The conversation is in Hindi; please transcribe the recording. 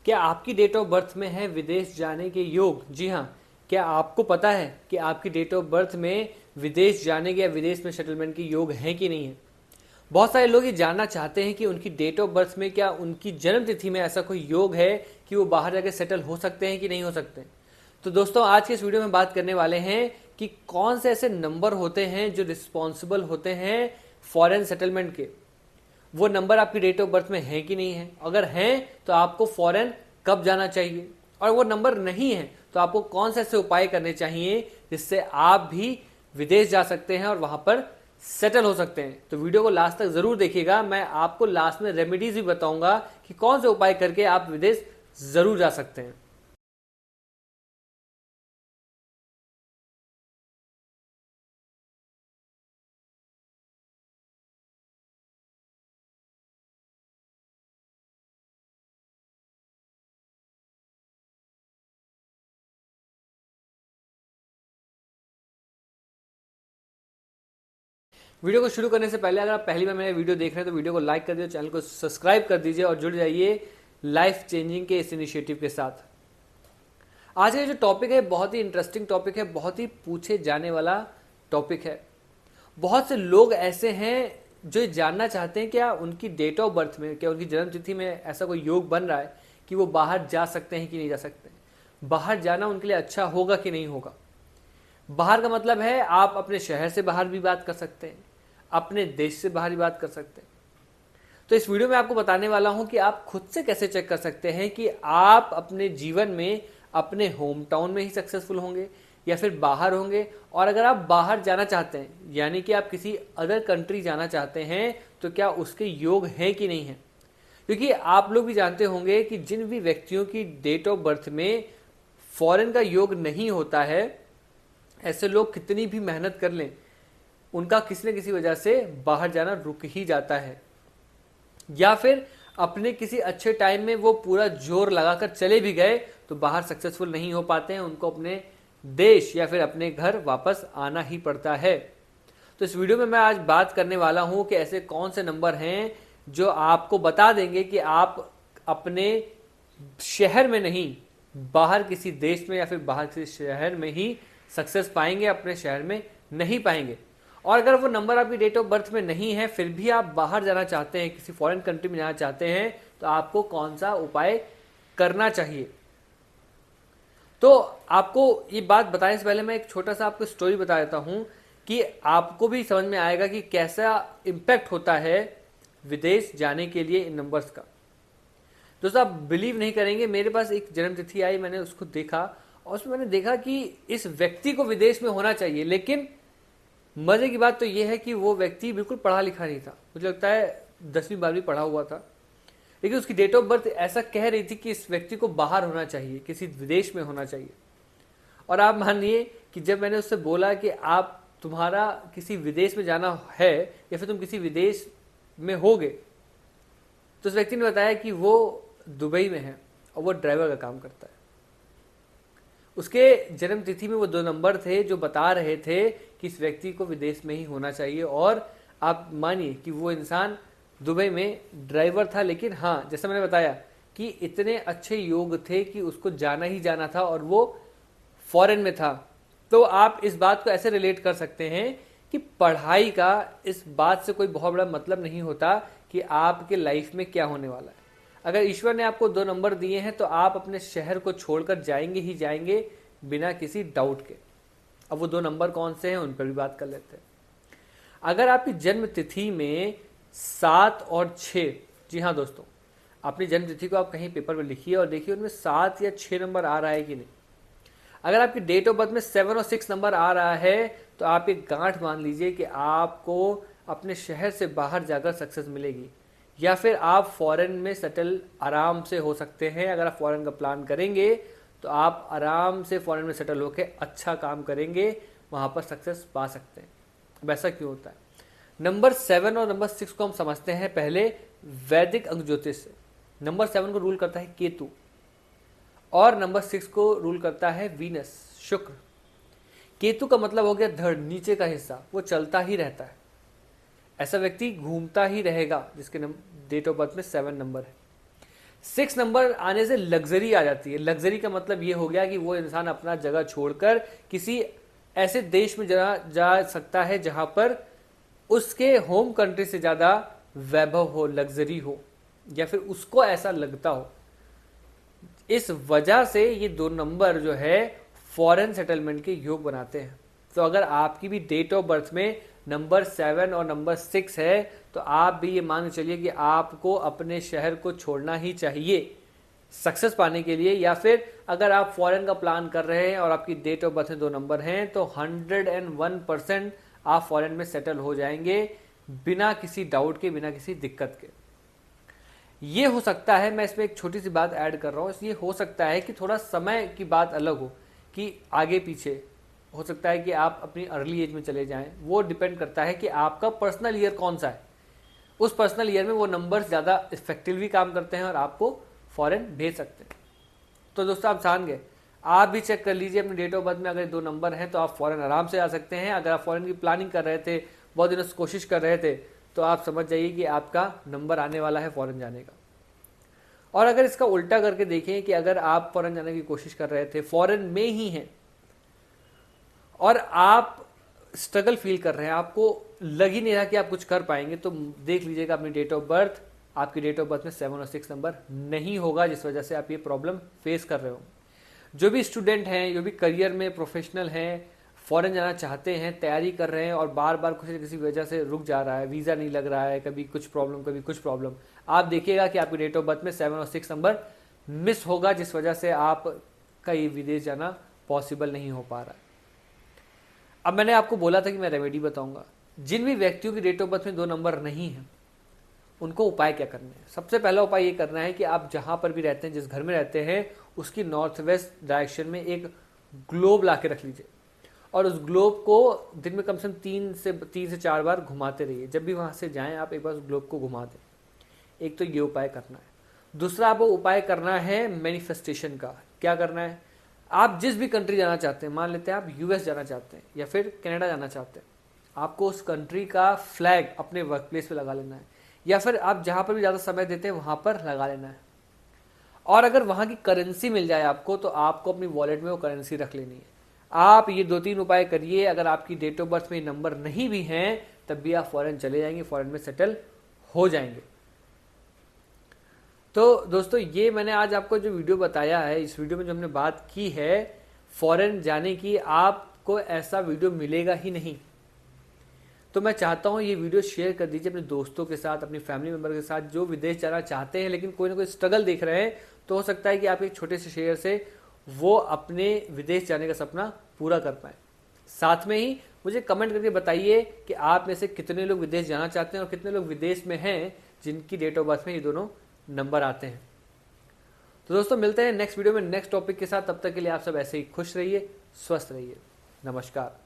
क्या आपकी डेट ऑफ बर्थ में है विदेश जाने के योग? जी हाँ। क्या आपको पता है कि आपकी डेट ऑफ बर्थ में विदेश जाने के या विदेश में सेटलमेंट के योग हैं कि नहीं है? बहुत सारे लोग ये जानना चाहते हैं कि उनकी डेट ऑफ बर्थ में क्या उनकी जन्म तिथि में ऐसा कोई योग है कि वो बाहर जाकर सेटल हो सकते हैं कि नहीं हो सकते। तो दोस्तों आज के इस वीडियो में बात करने वाले हैं कि कौन से ऐसे नंबर होते हैं जो रिस्पॉन्सिबल होते हैं फॉरेन सेटलमेंट के। वो नंबर आपकी डेट ऑफ बर्थ में है कि नहीं है, अगर हैं तो आपको फॉरेन कब जाना चाहिए, और वो नंबर नहीं है तो आपको कौन से ऐसे उपाय करने चाहिए जिससे आप भी विदेश जा सकते हैं और वहां पर सेटल हो सकते हैं। तो वीडियो को लास्ट तक जरूर देखिएगा, मैं आपको लास्ट में रेमेडीज भी बताऊंगा कि कौन से उपाय करके आप विदेश जरूर जा सकते हैं। वीडियो को शुरू करने से पहले अगर आप पहली बार मेरे वीडियो देख रहे हैं तो वीडियो को लाइक कर दीजिए, चैनल को सब्सक्राइब कर दीजिए और जुड़ जाइए लाइफ चेंजिंग के इस इनिशिएटिव के साथ। आज का जो टॉपिक है बहुत ही इंटरेस्टिंग टॉपिक है, बहुत ही पूछे जाने वाला टॉपिक है। बहुत से लोग ऐसे हैं जो ये जानना चाहते हैं क्या उनकी डेट ऑफ बर्थ में, क्या उनकी जन्म तिथि में ऐसा कोई योग बन रहा है कि वो बाहर जा सकते हैं कि नहीं जा सकते, बाहर जाना उनके लिए अच्छा होगा कि नहीं होगा। बाहर का मतलब है आप अपने शहर से बाहर भी बात कर सकते हैं, अपने देश से बाहर भी बात कर सकते हैं। तो इस वीडियो में आपको बताने वाला हूं कि आप खुद से कैसे चेक कर सकते हैं कि आप अपने जीवन में अपने होम टाउन में ही सक्सेसफुल होंगे या फिर बाहर होंगे। और अगर आप बाहर जाना चाहते हैं यानी कि आप किसी अदर कंट्री जाना चाहते हैं तो क्या उसके योग है कि नहीं है। क्योंकि आप लोग भी जानते होंगे कि जिन भी व्यक्तियों की डेट ऑफ बर्थ में फॉरेन का योग नहीं होता है, ऐसे लोग कितनी भी मेहनत कर लें उनका किसी न किसी वजह से बाहर जाना रुक ही जाता है, या फिर अपने किसी अच्छे टाइम में वो पूरा जोर लगाकर चले भी गए तो बाहर सक्सेसफुल नहीं हो पाते हैं, उनको अपने देश या फिर अपने घर वापस आना ही पड़ता है। तो इस वीडियो में मैं आज बात करने वाला हूं कि ऐसे कौन से नंबर हैं जो आपको बता देंगे कि आप अपने शहर में नहीं बाहर किसी देश में या फिर बाहर किसी शहर में ही सक्सेस पाएंगे, अपने शहर में नहीं पाएंगे। और अगर वो नंबर आपकी डेट ऑफ बर्थ में नहीं है फिर भी आप बाहर जाना चाहते हैं, किसी फॉरेन कंट्री में जाना चाहते हैं, तो आपको कौन सा उपाय करना चाहिए। तो आपको ये बात बताने से पहले मैं एक छोटा सा आपको स्टोरी बता देता हूं कि आपको भी समझ में आएगा कि कैसा इंपैक्ट होता है विदेश जाने के लिए इन नंबर्स का। दोस्तों आप बिलीव नहीं करेंगे, मेरे पास एक जन्म तिथि आई, मैंने उसको देखा और उसमें मैंने देखा कि इस व्यक्ति को विदेश में होना चाहिए, लेकिन मजे की बात तो यह है कि वो व्यक्ति बिल्कुल पढ़ा लिखा नहीं था। मुझे लगता है 10वीं 12वीं पढ़ा हुआ था, लेकिन उसकी डेट ऑफ बर्थ ऐसा कह रही थी कि इस व्यक्ति को बाहर होना चाहिए, किसी विदेश में होना चाहिए। और आप मानिए कि जब मैंने उससे बोला कि आप तुम्हारा किसी विदेश में जाना है या फिर तुम किसी विदेश में होगे, तो उस व्यक्ति ने बताया कि वो दुबई में है और वो ड्राइवर का काम करता है। उसके जन्म तिथि में वो 2 नंबर थे जो बता रहे थे कि इस व्यक्ति को विदेश में ही होना चाहिए। और आप मानिए कि वो इंसान दुबई में ड्राइवर था, लेकिन हाँ जैसा मैंने बताया कि इतने अच्छे योग थे कि उसको जाना ही जाना था और वो फॉरेन में था। तो आप इस बात को ऐसे रिलेट कर सकते हैं कि पढ़ाई का इस बात से कोई बहुत बड़ा मतलब नहीं होता कि आपके लाइफ में क्या होने वाला है। अगर ईश्वर ने आपको 2 नंबर दिए हैं तो आप अपने शहर को छोड़कर जाएंगे ही जाएंगे बिना किसी डाउट के। अब वो 2 नंबर कौन से हैं उन पर भी बात कर लेते हैं। अगर आपकी जन्म तिथि में 7 और 6, जी हाँ दोस्तों, अपनी जन्म तिथि को आप कहीं पेपर में लिखिए और देखिए उनमें 7 या 6 नंबर आ रहा है कि नहीं। अगर आपकी डेट ऑफ बर्थ में 7 और 6 नंबर आ रहा है तो आप एक गांठ मान लीजिए कि आपको अपने शहर से बाहर जाकर सक्सेस मिलेगी, या फिर आप फॉरेन में सेटल आराम से हो सकते हैं। अगर आप फॉरेन का प्लान करेंगे तो आप आराम से फॉरेन में सेटल होकर अच्छा काम करेंगे, वहां पर सक्सेस पा सकते हैं। अब ऐसा क्यों होता है? नंबर 7 और नंबर 6 को हम समझते हैं पहले वैदिक अंक ज्योतिष से। नंबर 7 को रूल करता है केतु और नंबर 6 को रूल करता है वीनस, शुक्र। केतु का मतलब हो गया धड़, नीचे का हिस्सा, वो चलता ही रहता है। ऐसा व्यक्ति घूमता ही रहेगा जिसके डेट ऑफ बर्थ में 7 नंबर है। 6 नंबर आने से लग्जरी आ जाती है। लग्जरी का मतलब ये हो गया कि वो इंसान अपना जगह छोड़कर किसी ऐसे देश में जा सकता है जहां पर उसके होम कंट्री से ज्यादा वैभव हो, लग्जरी हो, या फिर उसको ऐसा लगता हो। इस वजह से ये 2 नंबर जो है फॉरेन सेटलमेंट के योग बनाते हैं। तो अगर आपकी भी डेट ऑफ बर्थ में नंबर 7 और नंबर 6 है तो आप भी ये मान के चलिए कि आपको अपने शहर को छोड़ना ही चाहिए सक्सेस पाने के लिए। या फिर अगर आप फॉरेन का प्लान कर रहे हैं और आपकी डेट ऑफ बर्थ में 2 नंबर हैं तो 101% आप फॉरेन में सेटल हो जाएंगे बिना किसी डाउट के, बिना किसी दिक्कत के। ये हो सकता है, मैं इसमें एक छोटी सी बात ऐड कर रहा हूं, ये हो सकता है कि थोड़ा समय की बात अलग हो कि आगे पीछे हो सकता है कि आप अपनी अर्ली एज में चले जाएं। वो डिपेंड करता है कि आपका पर्सनल ईयर कौन सा है। उस पर्सनल ईयर में वो नंबर्स ज़्यादा इफेक्टिवली काम करते हैं और आपको फॉरेन भेज सकते हैं। तो दोस्तों आप जान गए, आप भी चेक कर लीजिए अपने डेट ऑफ बर्थ में अगर 2 नंबर हैं तो आप फॉरेन आराम से आ सकते हैं। अगर आप फॉरेन की प्लानिंग कर रहे थे, बहुत दिनों से कोशिश कर रहे थे, तो आप समझ जाइए कि आपका नंबर आने वाला है फॉरेन जाने का। और अगर इसका उल्टा करके देखें कि अगर आप फॉरेन जाने की कोशिश कर रहे थे, फॉरेन में ही हैं और आप स्ट्रगल फील कर रहे हैं, आपको लग ही नहीं रहा कि आप कुछ कर पाएंगे, तो देख लीजिएगा अपनी डेट ऑफ बर्थ, आपकी डेट ऑफ बर्थ में 7 और 6 नंबर नहीं होगा, जिस वजह से आप ये प्रॉब्लम फेस कर रहे हो। जो भी स्टूडेंट हैं, जो भी करियर में प्रोफेशनल हैं, फॉरेन जाना चाहते हैं, तैयारी कर रहे हैं और बार बार किसी न किसी वजह से रुक जा रहा है, वीज़ा नहीं लग रहा है, कभी कुछ प्रॉब्लम कभी कुछ प्रॉब्लम, आप देखिएगा कि आपकी डेट ऑफ बर्थ में 7 और 6 नंबर मिस होगा, जिस वजह से आपका ये विदेश जाना पॉसिबल नहीं हो पा रहा है। अब मैंने आपको बोला था कि मैं रेमेडी बताऊंगा। जिन भी व्यक्तियों की डेट ऑफ बर्थ में 2 नंबर नहीं है उनको उपाय क्या करना है। सबसे पहला उपाय ये करना है कि आप जहां पर भी रहते हैं, जिस घर में रहते हैं, उसकी नॉर्थ वेस्ट डायरेक्शन में एक ग्लोब ला के रख लीजिए और उस ग्लोब को दिन में कम से कम 3 से 4 बार घुमाते रहिए। जब भी वहां से जाएं आप एक बार उस ग्लोब को घुमा दें। एक तो ये उपाय करना है। दूसरा आपको उपाय करना है मैनिफेस्टेशन का। क्या करना है, आप जिस भी कंट्री जाना चाहते हैं, मान लेते हैं आप यूएस जाना चाहते हैं या फिर कनाडा जाना चाहते हैं, आपको उस कंट्री का फ्लैग अपने वर्क प्लेस पे लगा लेना है या फिर आप जहां पर भी ज़्यादा समय देते हैं वहां पर लगा लेना है। और अगर वहां की करेंसी मिल जाए आपको तो आपको अपनी वॉलेट में वो करेंसी रख लेनी है। आप ये 2-3 उपाय करिए। अगर आपकी डेट ऑफ बर्थ में नंबर नहीं भी हैं तब भी आप फॉरेन चले जाएंगे, फॉरेन में सेटल हो जाएंगे। तो दोस्तों ये मैंने आज आपको जो वीडियो बताया है, इस वीडियो में जो हमने बात की है फॉरेन जाने की, आपको ऐसा वीडियो मिलेगा ही नहीं। तो मैं चाहता हूँ ये वीडियो शेयर कर दीजिए अपने दोस्तों के साथ, अपनी फैमिली मेंबर के साथ जो विदेश जाना चाहते हैं लेकिन कोई ना कोई स्ट्रगल देख रहे हैं। तो हो सकता है कि आप एक छोटे से शेयर से वो अपने विदेश जाने का सपना पूरा कर पाए। साथ में ही मुझे कमेंट करके बताइए कि आप में से कितने लोग विदेश जाना चाहते हैं और कितने लोग विदेश में हैं जिनकी डेट ऑफ बर्थ में ये दोनों नंबर आते हैं। तो दोस्तों मिलते हैं नेक्स्ट वीडियो में नेक्स्ट टॉपिक के साथ। तब तक के लिए आप सब ऐसे ही खुश रहिए, स्वस्थ रहिए। नमस्कार।